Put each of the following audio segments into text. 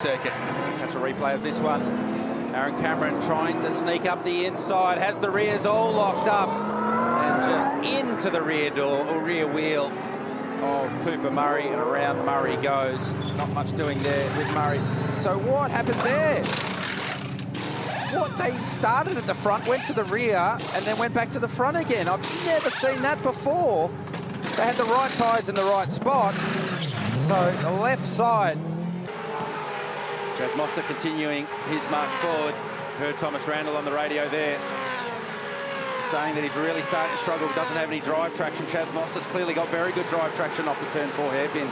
Circuit. Catch a replay of this one. Aaron Cameron trying to sneak up the inside, has the rears all locked up, and just into the rear door or rear wheel of Cooper Murray, and around Murray goes. Not much doing there with Murray. So what happened there? What, they started at the front, went to the rear, and then went back to the front again. I've never seen that before. They had the right tyres in the right spot. So the left side. Chaz Mostert continuing his march forward. Heard Thomas Randall on the radio there saying that he's really starting to struggle, doesn't have any drive traction. Chaz Mostert's clearly got very good drive traction off the turn 4 hairpin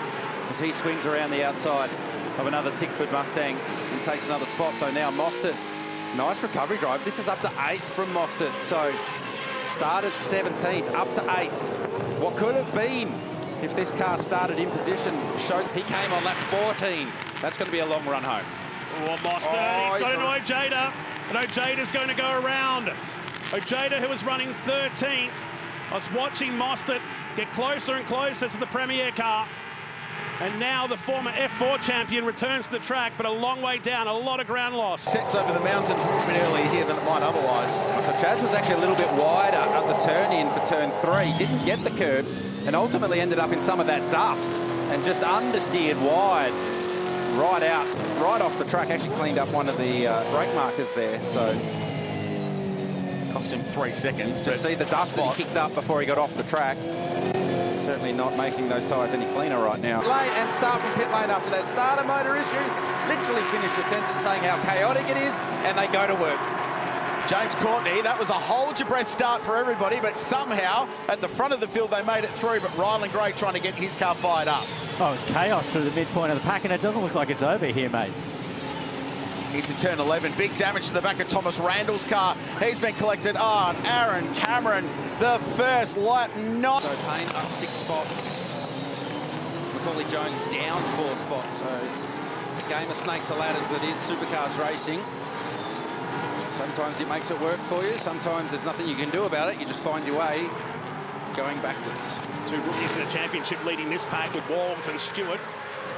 as he swings around the outside of another Tickford Mustang and takes another spot. So now Mostert, nice recovery drive. This is up to 8th from Mostert. So started 17th, up to 8th. What could have been if this car started in position showed he came on lap 14. That's going to be a long run home. Oh, Mostert, he's got an Ojeda, and Ojeda's going to go around. Ojeda, who was running 13th. I was watching Mostert get closer and closer to the Premier car. And now the former F4 champion returns to the track, but a long way down, a lot of ground loss. Sets over the mountains a bit earlier here than it might otherwise. So Chaz was actually a little bit wider at the turn in for turn 3. Didn't get the curb and ultimately ended up in some of that dust and just understeered wide. Right out, right off the track. Actually cleaned up one of the brake markers there. So Cost him 3 seconds. to see the dust that he kicked up before he got off the track. Certainly not making those tyres any cleaner right now. Lane and start from pit lane after that starter motor issue. Literally finish the sentence saying how chaotic it is, and they go to work. James Courtney, that was a hold-your-breath start for everybody, but somehow at the front of the field they made it through, but Ryland Gray trying to get his car fired up. Oh, it's chaos through the midpoint of the pack, and it doesn't look like it's over here, mate. Into turn 11, big damage to the back of Thomas Randall's car. He's been collected on. Aaron Cameron, the first lap. So Payne up 6 spots. Macaulay Jones down 4 spots. So the game of snakes and ladders that is supercars racing. Sometimes it makes it work for you. Sometimes there's nothing you can do about it. You just find your way going backwards. 2 rookies in the championship leading this pack with Walls and Stewart.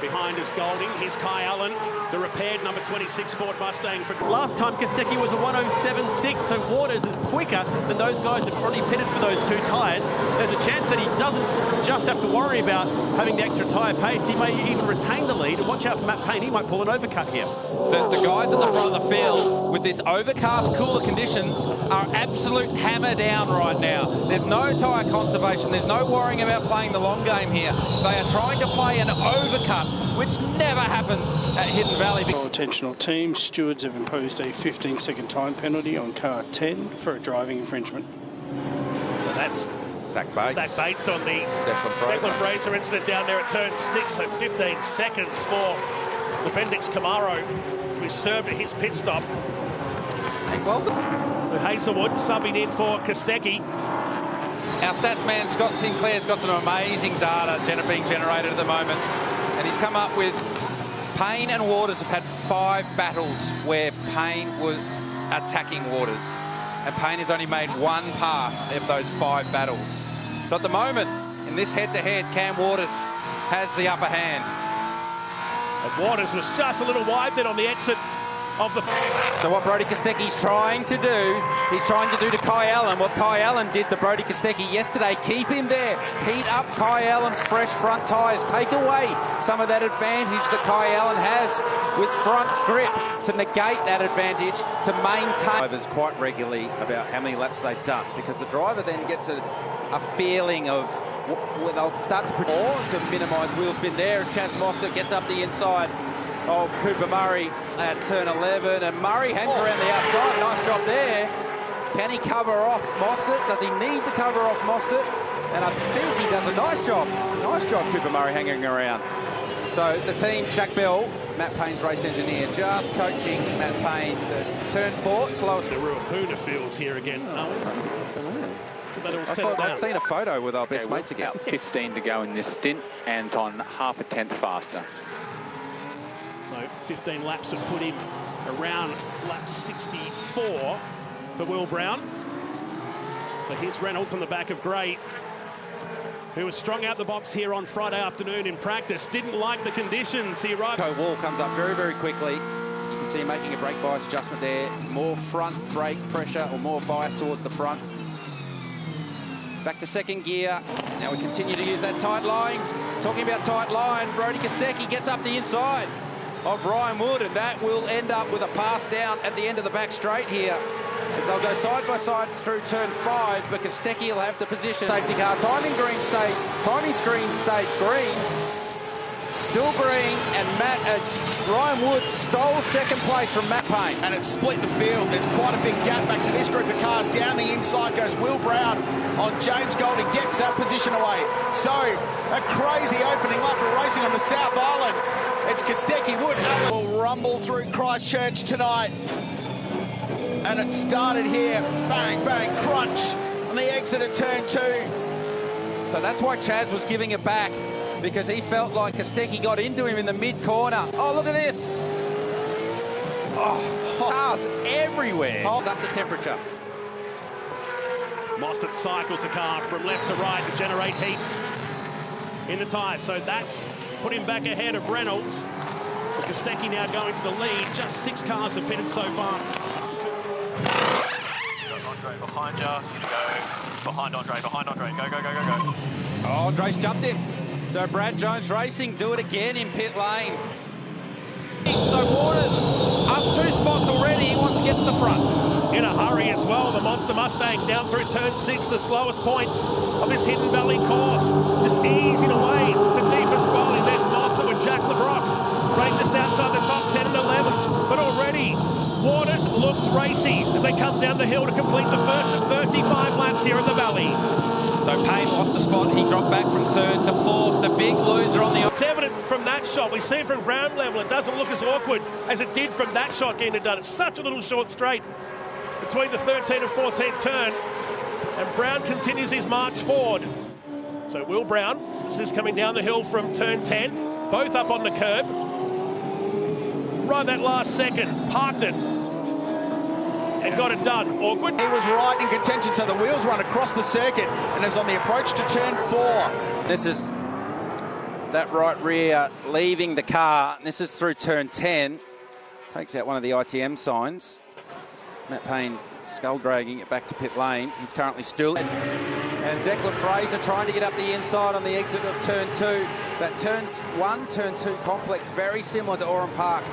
Behind is Golding. Here's Kai Allen, the repaired number 26 Ford Mustang. Last time Kostecki was a 107.6, so Waters is quicker than those guys who've already pitted for those 2 tyres. There's a chance that he doesn't just have to worry about having the extra tyre pace. He may even retain the lead. And watch out for Matt Payne. He might pull an overcut here. The guys at the front of the field with this overcast, cooler conditions are absolute hammer down right now. There's no tyre conservation. There's no worrying about playing the long game here. They are trying to play an overcut, which never happens at Hidden Valley. Attention all teams, stewards have imposed a 15-second time penalty on car 10 for a driving infringement. So that's Zach Bates. Zach Bates on the Declan Fraser incident down there at turn 6, so 15 seconds for the Bendix Camaro to be served at his pit stop. Hank Weldon. Hazelwood subbing in for Kostecki. Our stats man Scott Sinclair's got some amazing data being generated at the moment, and he's come up with Payne and Waters have had 5 battles where Payne was attacking Waters, and Payne has only made 1 pass of those 5 battles. So at the moment, in this head-to-head, Cam Waters has the upper hand. And Waters was just a little wide then on the exit of the... So what Brodie Kostecki's trying to do, he's trying to do to Kai Allen what Kai Allen did to Brodie Kostecki yesterday. Keep him there. Heat up Kai Allen's fresh front tyres. Take away some of that advantage that Kai Allen has with front grip to negate that advantage, to maintain. Drivers quite regularly about how many laps they've done, because the driver then gets a feeling of where they'll start to to minimise wheel spin there as Chaz Mostert gets up the inside of Cooper Murray at turn 11, and Murray hangs around the outside. Nice job there. Can he cover off Mostert? Does he need to cover off Mostert? And I think he does a nice job. Nice job, Cooper Murray hanging around. So the team, Jack Bell, Matt Payne's race engineer, just coaching Matt Payne. Turn 4, slowest. The Ruapuna fields here again. I've seen a photo with our best mates again. About 15 to go in this stint, and on half a tenth faster. So 15 laps have put him around lap 64 for Will Brown. So here's Reynolds on the back of Gray, who was strong out the box here on Friday afternoon in practice. Didn't like the conditions. He arrived. Wall comes up very, very quickly. You can see him making a brake bias adjustment there. More front brake pressure, or more bias towards the front. Back to second gear. Now we continue to use that tight line. Talking about tight line, Brody Kostecki gets up the inside of Ryan Wood, and that will end up with a pass down at the end of the back straight here, as they'll go side by side through turn 5, but Kostecki will have the position. Safety car, timing screen stayed green, still green, and Ryan Wood stole second place from Matt Payne. And it's split the field. There's quite a big gap back to this group of cars. Down the inside goes Will Brown on James Golding, gets that position away. So, a crazy opening lap of racing on the South Island. It's Kostecki, Wood, Allen will rumble through Christchurch tonight. And it started here, bang, bang, crunch on the exit of turn 2. So that's why Chaz was giving it back, because he felt like Kostecki got into him in the mid-corner. Oh, look at this. Oh, cars everywhere. Holds up the temperature. Mostert cycles the car from left to right to generate heat in the tyres. So that's put him back ahead of Reynolds. But Kostecki now going to the lead. Just 6 cars have pitted so far. Andre behind you. Gonna go behind Andre. Go, go, go, go, go. Oh, Andre's jumped him. So Brad Jones Racing do it again in pit lane. So Waters up 2 spots already. He wants to get to the front. In a hurry as well, the Monster Mustang down through turn 6, the slowest point of this Hidden Valley course. Just easing away to deeper Pasquale. There's Monster with Jack LeBrock. Right just outside the top 10 and 11. But already, Waters looks racy as they come down the hill to complete the first of 35 laps here in the Valley. So Payne lost a spot. He dropped back from 3rd to 4th. The big loser on the... It's evident from that shot. We see from ground level, it doesn't look as awkward as it did from that shot getting it done. It's such a little short straight between the 13th and 14th turn. And Brown continues his march forward. So Will Brown, this is coming down the hill from turn 10. Both up on the curb. Right that last second, parked it. And got it done. Awkward. He was right in contention, so the wheels run across the circuit and is on the approach to turn 4. This is that right rear leaving the car. This is through turn 10. Takes out one of the ITM signs. Matt Payne skull dragging it back to pit lane. He's currently still. And Declan Fraser trying to get up the inside on the exit of turn 2. That turn 1, turn 2 complex, very similar to Oran Park.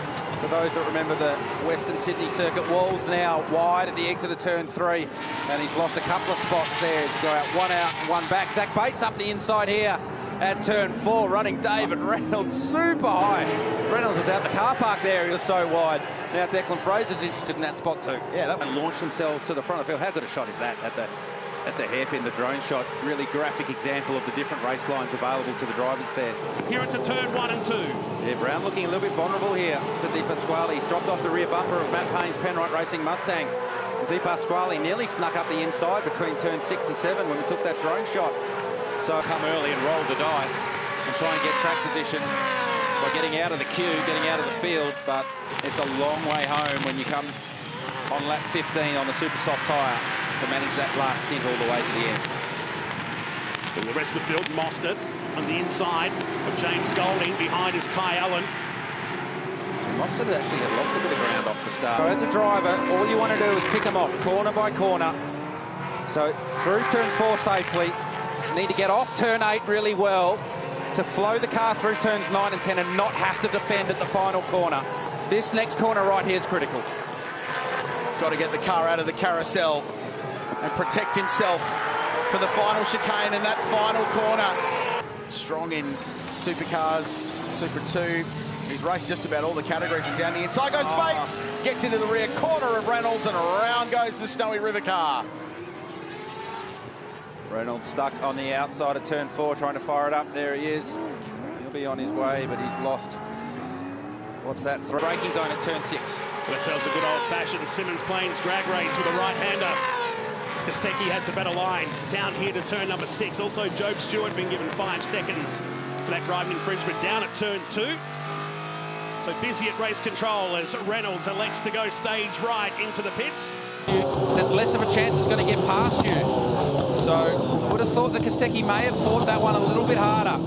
For those that remember the Western Sydney circuit, walls now wide at the exit of turn 3, and he's lost a couple of spots there as he go out and 1 back. Zach Bates up the inside here at turn 4, running David Reynolds super high. Reynolds was out the car park there, he was so wide. Now Declan Fraser's interested in that spot too. Yeah, that and launched themselves to the front of the field. How good a shot is that at the hairpin, the drone shot? Really graphic example of the different race lines available to the drivers there. Here into turn 1 and 2. Yeah, Brown looking a little bit vulnerable here to Di Pasquale. He's dropped off the rear bumper of Matt Payne's Penrite Racing Mustang. Di Pasquale nearly snuck up the inside between turn 6 and 7 when we took that drone shot. So come early and roll the dice and try and get track position by getting out of the queue, getting out of the field, but it's a long way home when you come on lap 15 on the super soft tyre to manage that last stint all the way to the end. So the rest of the field, Mostert on the inside of James Golding, behind is Kai Allen. Mostert actually had lost a bit of ground off the start. So as a driver, all you want to do is tick them off corner by corner. So through turn 4 safely, need to get off turn 8 really well to flow the car through turns 9 and 10 and not have to defend at the final corner. This next corner right here is critical. Got to get the car out of the carousel and protect himself for the final chicane in that final corner. Strong in supercars, Super 2. He's raced just about all the categories, and down the inside goes Bates. Gets into the rear corner of Reynolds, and around goes the Snowy River car. Reynolds stuck on the outside of turn 4, trying to fire it up. There he is. He'll be on his way, but he's lost. What's that? Braking zone at turn 6. Ourselves a good old-fashioned Simmons Plains drag race with a right-hander. Kostecki has the better line down here to turn number 6. Also, Job Stewart being given 5 seconds for that driving infringement down at turn 2. So busy at race control as Reynolds elects to go stage right into the pits. There's less of a chance it's going to get past you. So would have thought that Kostecki may have fought that one a little bit harder.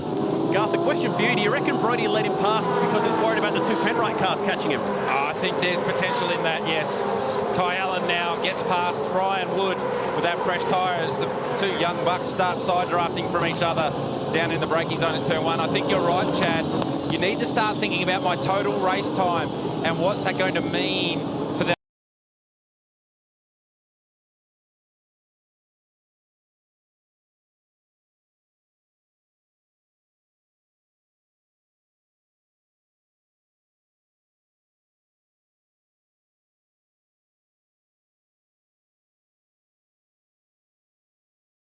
Garth, the question for you, do you reckon Brodie let him pass because he's worried about the two Penrite cars catching him? I think there's potential in that, yes. Kai Allen now gets past Ryan Wood with that fresh tyre as the two young bucks start side drafting from each other down in the braking zone in turn 1. I think you're right, Chad. You need to start thinking about my total race time and what's that going to mean